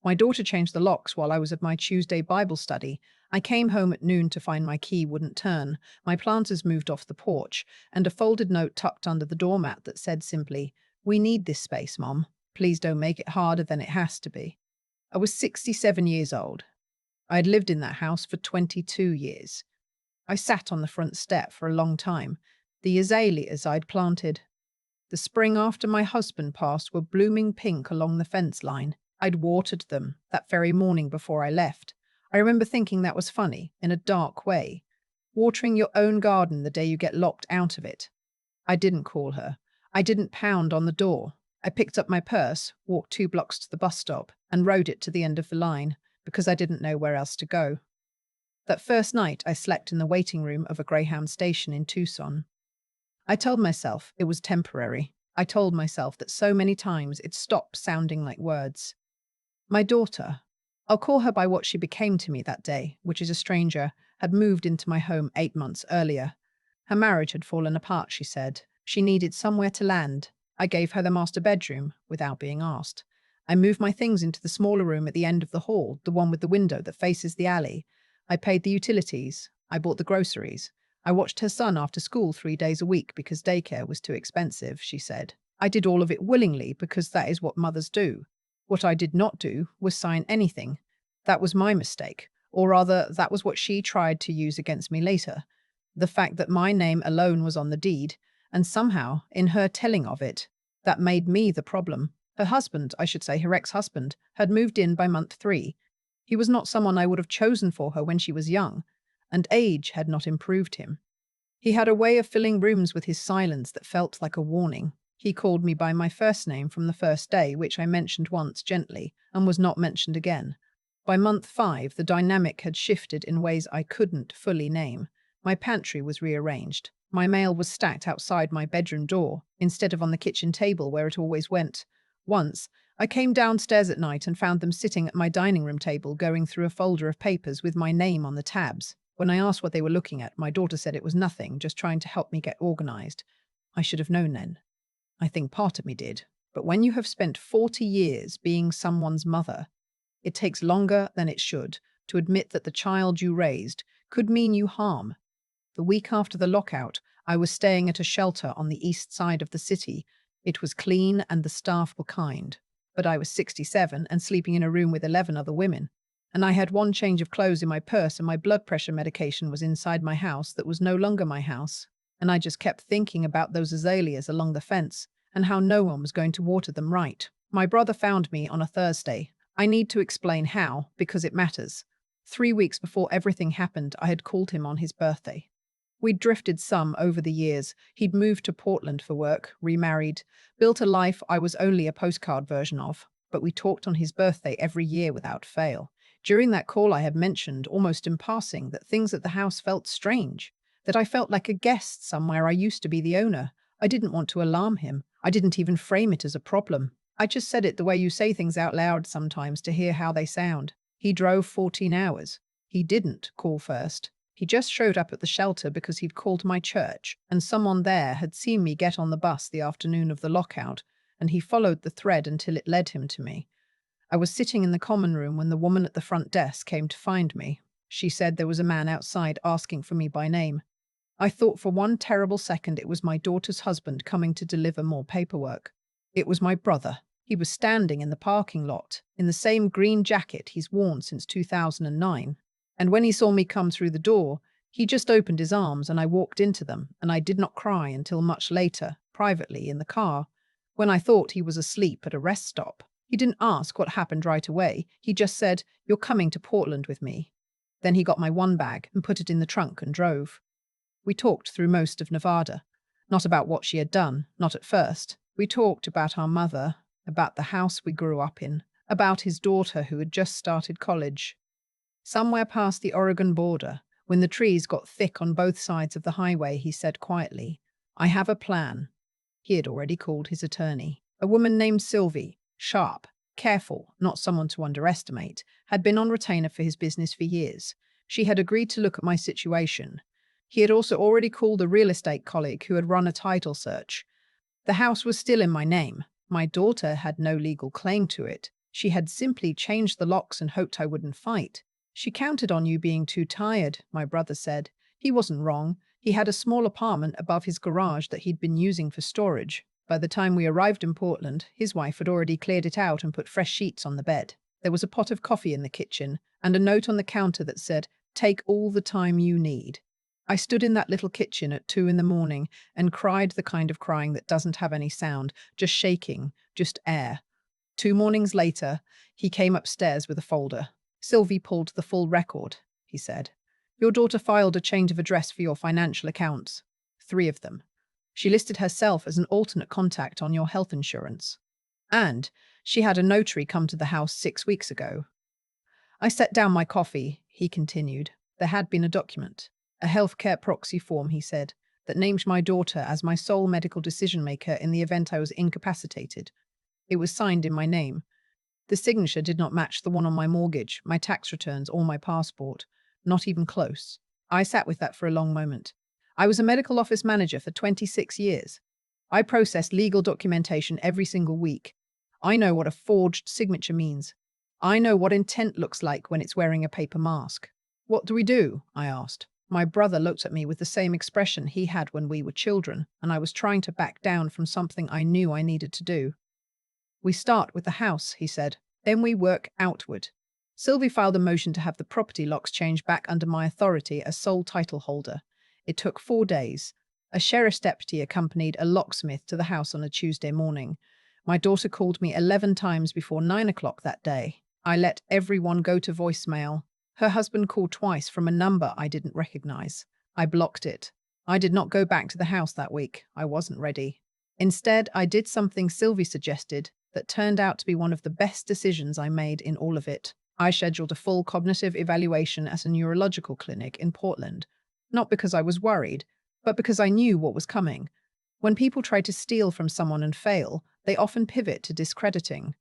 My daughter changed the locks while I was at my Tuesday Bible study. I came home at noon to find my key wouldn't turn, my planters moved off the porch, and a folded note tucked under the doormat that said simply, "We need this space, Mom. Please don't make it harder than it has to be." I was 67 years old. I had lived in that house for 22 years. I sat on the front step for a long time. The azaleas I'd planted. The spring after my husband passed were blooming pink along the fence line. I'd watered them that very morning before I left. I remember thinking that was funny, in a dark way. Watering your own garden the day you get locked out of it. I didn't call her. I didn't pound on the door. I picked up my purse, walked 2 blocks to the bus stop, and rode it to the end of the line, because I didn't know where else to go. That first night, I slept in the waiting room of a Greyhound station in Tucson. I told myself it was temporary. I told myself that so many times it stopped sounding like words. My daughter, I'll call her by what she became to me that day, which is a stranger, had moved into my home 8 months earlier. Her marriage had fallen apart, she said. She needed somewhere to land. I gave her the master bedroom, without being asked. I moved my things into the smaller room at the end of the hall, the one with the window that faces the alley. I paid the utilities. I bought the groceries. I watched her son after school 3 days a week because daycare was too expensive, she said. I did all of it willingly because that is what mothers do. What I did not do was sign anything. That was my mistake, or rather, that was what she tried to use against me later. The fact that my name alone was on the deed, and somehow, in her telling of it, that made me the problem. Her husband, I should say her ex-husband, had moved in by month 3. He was not someone I would have chosen for her when she was young, and age had not improved him. He had a way of filling rooms with his silence that felt like a warning. He called me by my first name from the first day, which I mentioned once gently, and was not mentioned again. By month 5, the dynamic had shifted in ways I couldn't fully name. My pantry was rearranged. My mail was stacked outside my bedroom door, instead of on the kitchen table where it always went. Once, I came downstairs at night and found them sitting at my dining room table going through a folder of papers with my name on the tabs. When I asked what they were looking at, my daughter said it was nothing, just trying to help me get organized. I should have known then. I think part of me did. But when you have spent 40 years being someone's mother, it takes longer than it should to admit that the child you raised could mean you harm. The week after the lockout, I was staying at a shelter on the east side of the city. It was clean and the staff were kind. But I was 67 and sleeping in a room with 11 other women. And I had one change of clothes in my purse and my blood pressure medication was inside my house that was no longer my house. And I just kept thinking about those azaleas along the fence and how no one was going to water them right. My brother found me on a Thursday. I need to explain how, because it matters. 3 weeks before everything happened, I had called him on his birthday. We'd drifted some over the years. He'd moved to Portland for work, remarried, built a life I was only a postcard version of, but we talked on his birthday every year without fail. During that call, I had mentioned, almost in passing, that things at the house felt strange, that I felt like a guest somewhere I used to be the owner. I didn't want to alarm him. I didn't even frame it as a problem. I just said it the way you say things out loud sometimes to hear how they sound. He drove 14 hours. He didn't call first. He just showed up at the shelter because he'd called my church, and someone there had seen me get on the bus the afternoon of the lockout, and he followed the thread until it led him to me. I was sitting in the common room when the woman at the front desk came to find me. She said there was a man outside asking for me by name. I thought for one terrible second it was my daughter's husband coming to deliver more paperwork. It was my brother. He was standing in the parking lot, in the same green jacket he's worn since 2009. And when he saw me come through the door, he just opened his arms and I walked into them, and I did not cry until much later, privately, in the car, when I thought he was asleep at a rest stop. He didn't ask what happened right away. He just said, "You're coming to Portland with me." Then he got my one bag and put it in the trunk and drove. We talked through most of Nevada. Not about what she had done, not at first. We talked about our mother, about the house we grew up in, about his daughter who had just started college. Somewhere past the Oregon border, when the trees got thick on both sides of the highway, he said quietly, "I have a plan." He had already called his attorney. A woman named Sylvie, sharp, careful, not someone to underestimate, had been on retainer for his business for years. She had agreed to look at my situation. He had also already called a real estate colleague who had run a title search. The house was still in my name. My daughter had no legal claim to it. She had simply changed the locks and hoped I wouldn't fight. She counted on you being too tired, my brother said. He wasn't wrong. He had a small apartment above his garage that he'd been using for storage. By the time we arrived in Portland, his wife had already cleared it out and put fresh sheets on the bed. There was a pot of coffee in the kitchen and a note on the counter that said, "Take all the time you need." I stood in that little kitchen at 2 in the morning and cried the kind of crying that doesn't have any sound, just shaking, just air. 2 mornings later, he came upstairs with a folder. "Sylvie pulled the full record," he said. "Your daughter filed a change of address for your financial accounts. 3 of them. She listed herself as an alternate contact on your health insurance. And she had a notary come to the house 6 weeks ago." I set down my coffee, he continued. There had been a document, a healthcare proxy form, he said, that named my daughter as my sole medical decision-maker in the event I was incapacitated. It was signed in my name. The signature did not match the one on my mortgage, my tax returns, or my passport. Not even close. I sat with that for a long moment. I was a medical office manager for 26 years. I processed legal documentation every single week. I know what a forged signature means. I know what intent looks like when it's wearing a paper mask. "What do we do?" I asked. My brother looked at me with the same expression he had when we were children, and I was trying to back down from something I knew I needed to do. "We start with the house," he said. "Then we work outward." Sylvie filed a motion to have the property locks changed back under my authority as sole title holder. It took 4 days. A sheriff's deputy accompanied a locksmith to the house on a Tuesday morning. My daughter called me 11 times before 9 o'clock that day. I let everyone go to voicemail. Her husband called twice from a number I didn't recognize. I blocked it. I did not go back to the house that week. I wasn't ready. Instead, I did something Sylvie suggested that turned out to be one of the best decisions I made in all of it. I scheduled a full cognitive evaluation at a neurological clinic in Portland, not because I was worried, but because I knew what was coming. When people try to steal from someone and fail, they often pivot to discrediting.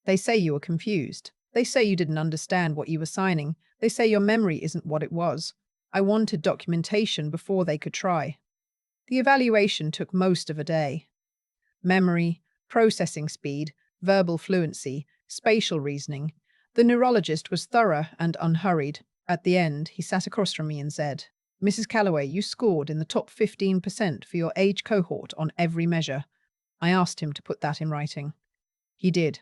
They say you were confused. They say you didn't understand what you were signing. They say your memory isn't what it was. I wanted documentation before they could try. The evaluation took most of a day. Memory, processing speed, verbal fluency, spatial reasoning. The neurologist was thorough and unhurried. At the end, he sat across from me and said, "Mrs. Calloway, you scored in the top 15% for your age cohort on every measure." I asked him to put that in writing. He did.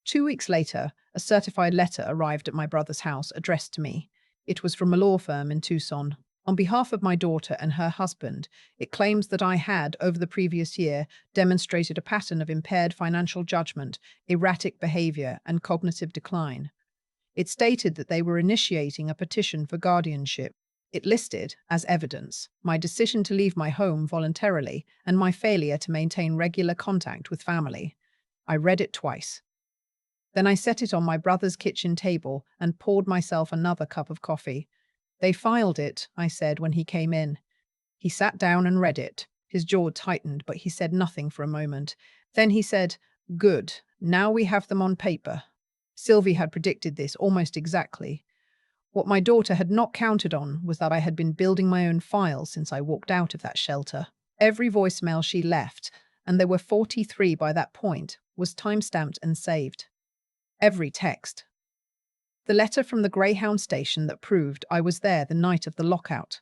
2 weeks later, a certified letter arrived at my brother's house addressed to me. It was from a law firm in Tucson. On behalf of my daughter and her husband, it claims that I had, over the previous year, demonstrated a pattern of impaired financial judgment, erratic behavior, and cognitive decline. It stated that they were initiating a petition for guardianship. It listed, as evidence, my decision to leave my home voluntarily and my failure to maintain regular contact with family. I read it twice. Then I set it on my brother's kitchen table and poured myself another cup of coffee. "They filed it," I said when he came in. He sat down and read it. His jaw tightened, but he said nothing for a moment. Then he said, "Good. Now we have them on paper." Sylvie had predicted this almost exactly. What my daughter had not counted on was that I had been building my own files since I walked out of that shelter. Every voicemail she left, and there were 43 by that point, was time-stamped and saved. Every text. The letter from the Greyhound station that proved I was there the night of the lockout.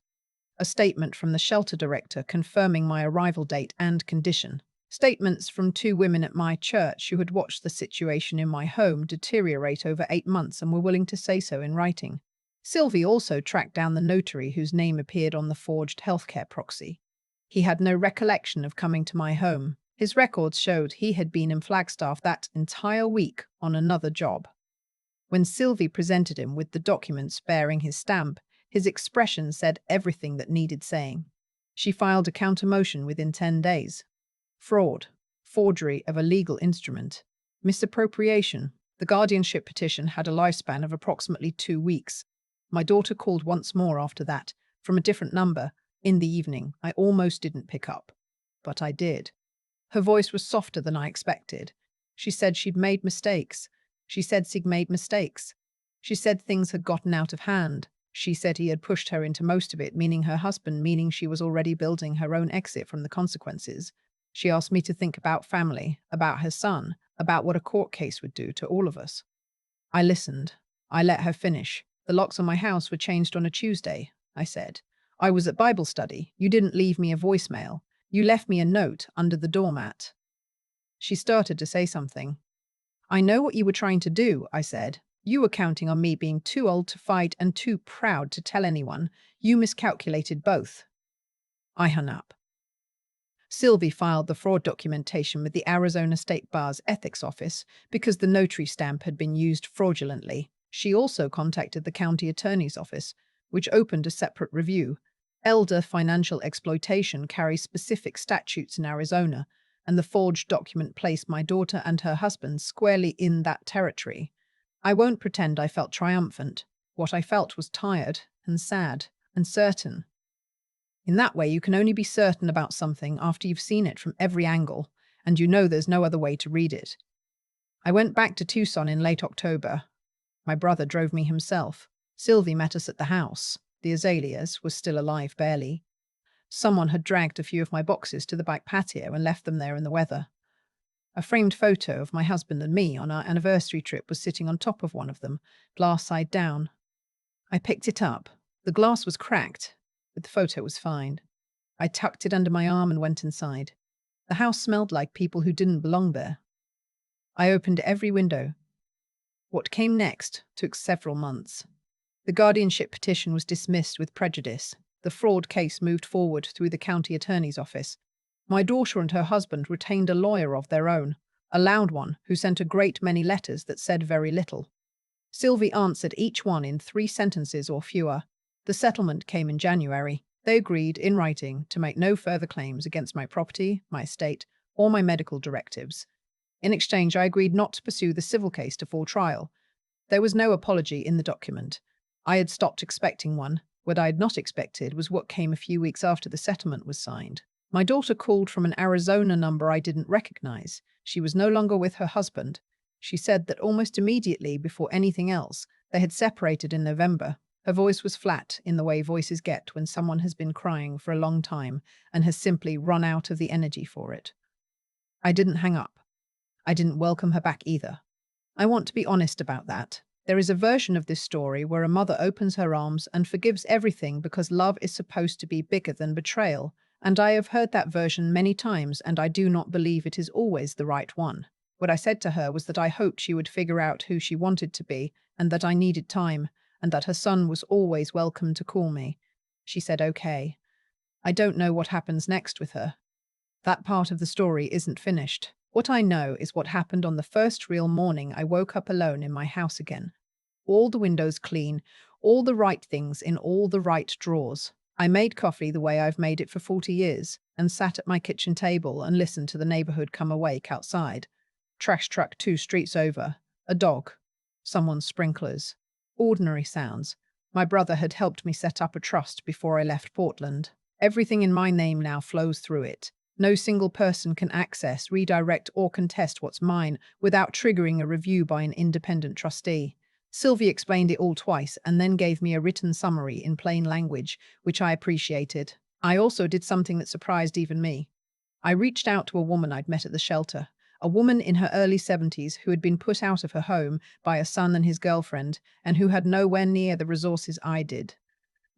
A statement from the shelter director confirming my arrival date and condition. Statements from 2 women at my church who had watched the situation in my home deteriorate over 8 months and were willing to say so in writing. Sylvie also tracked down the notary whose name appeared on the forged healthcare proxy. He had no recollection of coming to my home. His records showed he had been in Flagstaff that entire week on another job. When Sylvie presented him with the documents bearing his stamp, his expression said everything that needed saying. She filed a counter-motion within 10 days. Fraud, forgery of a legal instrument, misappropriation. The guardianship petition had a lifespan of approximately 2 weeks. My daughter called once more after that, from a different number, in the evening. I almost didn't pick up, but I did. Her voice was softer than I expected. She said she'd made mistakes. She said Sig made mistakes. She said things had gotten out of hand. She said he had pushed her into most of it, meaning her husband, meaning she was already building her own exit from the consequences. She asked me to think about family, about her son, about what a court case would do to all of us. I listened. I let her finish. The locks on my house were changed on a Tuesday, I said. I was at Bible study. You didn't leave me a voicemail. You left me a note under the doormat. She started to say something. I know what you were trying to do, I said. You were counting on me being too old to fight and too proud to tell anyone. You miscalculated both. I hung up. Sylvie filed the fraud documentation with the Arizona State Bar's ethics office because the notary stamp had been used fraudulently. She also contacted the county attorney's office, which opened a separate review. Elder financial exploitation carries specific statutes in Arizona, and the forged document placed my daughter and her husband squarely in that territory. I won't pretend I felt triumphant. What I felt was tired and sad and certain. In that way, you can only be certain about something after you've seen it from every angle, and you know there's no other way to read it. I went back to Tucson in late October. My brother drove me himself. Sylvie met us at the house. The azaleas were still alive, barely. Someone had dragged a few of my boxes to the back patio and left them there in the weather. A framed photo of my husband and me on our anniversary trip was sitting on top of one of them, glass side down. I picked it up. The glass was cracked, but the photo was fine. I tucked it under my arm and went inside. The house smelled like people who didn't belong there. I opened every window. What came next took several months. The guardianship petition was dismissed with prejudice. The fraud case moved forward through the county attorney's office. My daughter and her husband retained a lawyer of their own, a loud one who sent a great many letters that said very little. Sylvie answered each one in 3 sentences or fewer. The settlement came in January. They agreed, in writing, to make no further claims against my property, my estate, or my medical directives. In exchange, I agreed not to pursue the civil case to full trial. There was no apology in the document. I had stopped expecting one. What I had not expected was what came a few weeks after the settlement was signed. My daughter called from an Arizona number I didn't recognize. She was no longer with her husband. She said that almost immediately before anything else, they had separated in November. Her voice was flat, in the way voices get when someone has been crying for a long time and has simply run out of the energy for it. I didn't hang up. I didn't welcome her back either. I want to be honest about that. There is a version of this story where a mother opens her arms and forgives everything because love is supposed to be bigger than betrayal, and I have heard that version many times, and I do not believe it is always the right one. What I said to her was that I hoped she would figure out who she wanted to be, and that I needed time, and that her son was always welcome to call me. She said okay. I don't know what happens next with her. That part of the story isn't finished. What I know is what happened on the first real morning I woke up alone in my house again. All the windows clean, all the right things in all the right drawers. I made coffee the way I've made it for 40 years and sat at my kitchen table and listened to the neighborhood come awake outside. Trash truck 2 streets over. A dog. Someone's sprinklers. Ordinary sounds. My brother had helped me set up a trust before I left Portland. Everything in my name now flows through it. No single person can access, redirect, or contest what's mine without triggering a review by an independent trustee. Sylvie explained it all twice and then gave me a written summary in plain language, which I appreciated. I also did something that surprised even me. I reached out to a woman I'd met at the shelter, a woman in her early 70s who had been put out of her home by a son and his girlfriend and who had nowhere near the resources I did.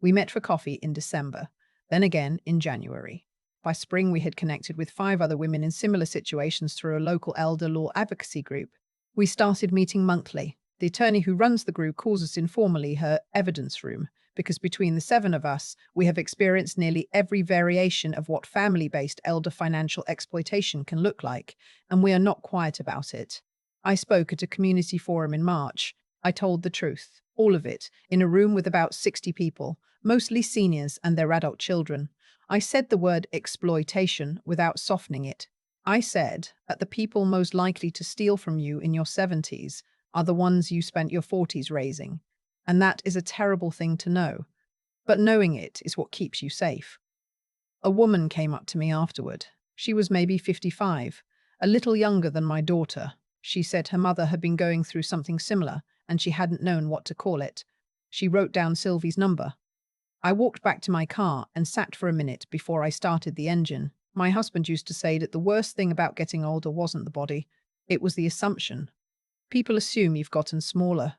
We met for coffee in December, then again in January. By spring, we had connected with 5 other women in similar situations through a local elder law advocacy group. We started meeting monthly. The attorney who runs the group calls us informally her evidence room, because between the 7 of us, we have experienced nearly every variation of what family-based elder financial exploitation can look like, and we are not quiet about it. I spoke at a community forum in March. I told the truth, all of it, in a room with about 60 people, mostly seniors and their adult children. I said the word exploitation without softening it. I said that the people most likely to steal from you in your 70s are the ones you spent your 40s raising. And that is a terrible thing to know. But knowing it is what keeps you safe. A woman came up to me afterward. She was maybe 55, a little younger than my daughter. She said her mother had been going through something similar and she hadn't known what to call it. She wrote down Sylvie's number. I walked back to my car and sat for a minute before I started the engine. My husband used to say that the worst thing about getting older wasn't the body, It was the assumption. People assume you've gotten smaller,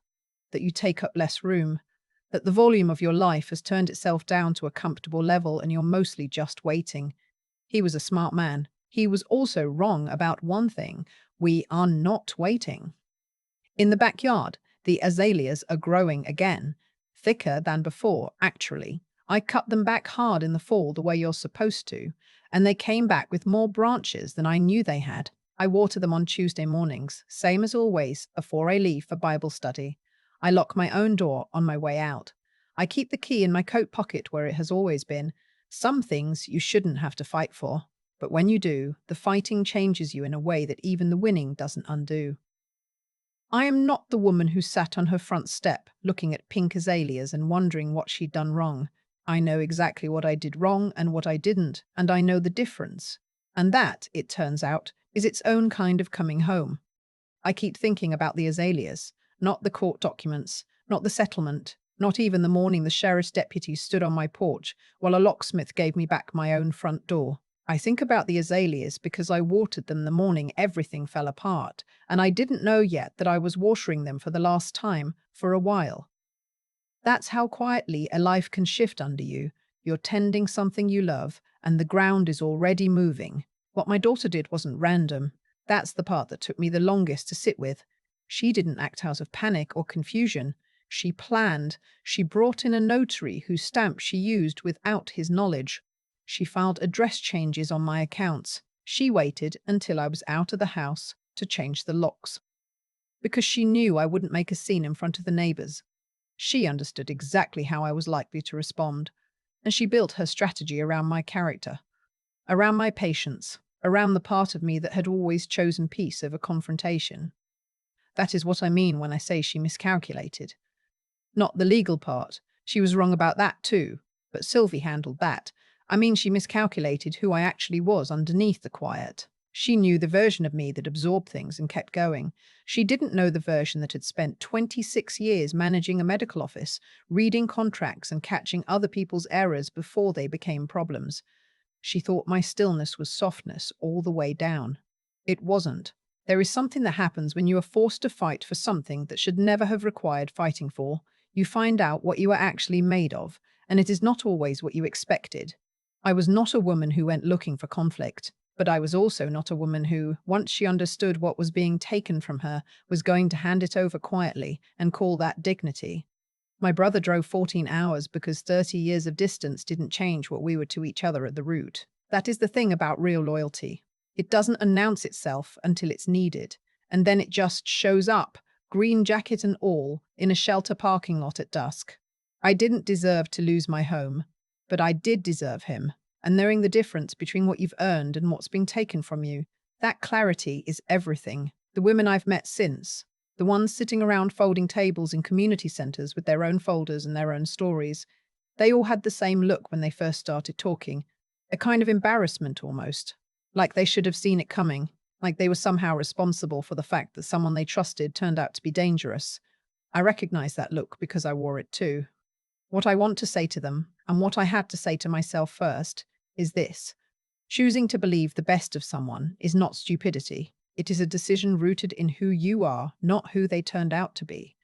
that you take up less room, that the volume of your life has turned itself down to a comfortable level and you're mostly just waiting. He was a smart man. He was also wrong about one thing. We are not waiting. In the backyard, the azaleas are growing again, thicker than before, actually. I cut them back hard in the fall the way you're supposed to, and they came back with more branches than I knew they had. I water them on Tuesday mornings, same as always, before I leave for Bible study. I lock my own door on my way out. I keep the key in my coat pocket where it has always been. Some things you shouldn't have to fight for, but when you do, the fighting changes you in a way that even the winning doesn't undo. I am not the woman who sat on her front step, looking at pink azaleas and wondering what she'd done wrong. I know exactly what I did wrong and what I didn't, and I know the difference. And that, it turns out, is its own kind of coming home. I keep thinking about the azaleas, not the court documents, not the settlement, not even the morning the sheriff's deputy stood on my porch while a locksmith gave me back my own front door. I think about the azaleas because I watered them the morning everything fell apart, and I didn't know yet that I was watering them for the last time for a while. That's how quietly a life can shift under you. You're tending something you love, and the ground is already moving. What my daughter did wasn't random. That's the part that took me the longest to sit with. She didn't act out of panic or confusion. She planned. She brought in a notary whose stamp she used without his knowledge. She filed address changes on my accounts. She waited until I was out of the house to change the locks. Because she knew I wouldn't make a scene in front of the neighbors. She understood exactly how I was likely to respond, and she built her strategy around my character, around my patience, around the part of me that had always chosen peace over confrontation. That is what I mean when I say she miscalculated. Not the legal part. She was wrong about that too, but Sylvie handled that. I mean, she miscalculated who I actually was underneath the quiet. She knew the version of me that absorbed things and kept going. She didn't know the version that had spent 26 years managing a medical office, reading contracts and catching other people's errors before they became problems. She thought my stillness was softness all the way down. It wasn't. There is something that happens when you are forced to fight for something that should never have required fighting for. You find out what you are actually made of, and it is not always what you expected. I was not a woman who went looking for conflict, but I was also not a woman who, once she understood what was being taken from her, was going to hand it over quietly and call that dignity. My brother drove 14 hours because 30 years of distance didn't change what we were to each other at the root. That is the thing about real loyalty. It doesn't announce itself until it's needed, and then it just shows up, green jacket and all, in a shelter parking lot at dusk. I didn't deserve to lose my home, but I did deserve him, and knowing the difference between what you've earned and what's being taken from you, that clarity is everything. The women I've met since, the ones sitting around folding tables in community centres with their own folders and their own stories, they all had the same look when they first started talking, a kind of embarrassment almost, like they should have seen it coming, like they were somehow responsible for the fact that someone they trusted turned out to be dangerous. I recognized that look because I wore it too. What I want to say to them, and what I had to say to myself first, is this. Choosing to believe the best of someone is not stupidity. It is a decision rooted in who you are, not who they turned out to be.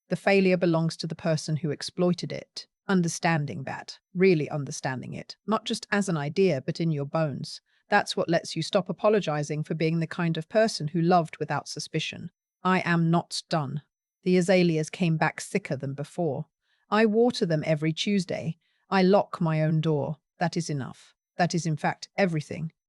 The failure belongs to the person who exploited it. Understanding that, really understanding it, not just as an idea, but in your bones. That's what lets you stop apologizing for being the kind of person who loved without suspicion. I am not done. The azaleas came back thicker than before. I water them every Tuesday. I lock my own door. That is enough. That is, in fact, everything.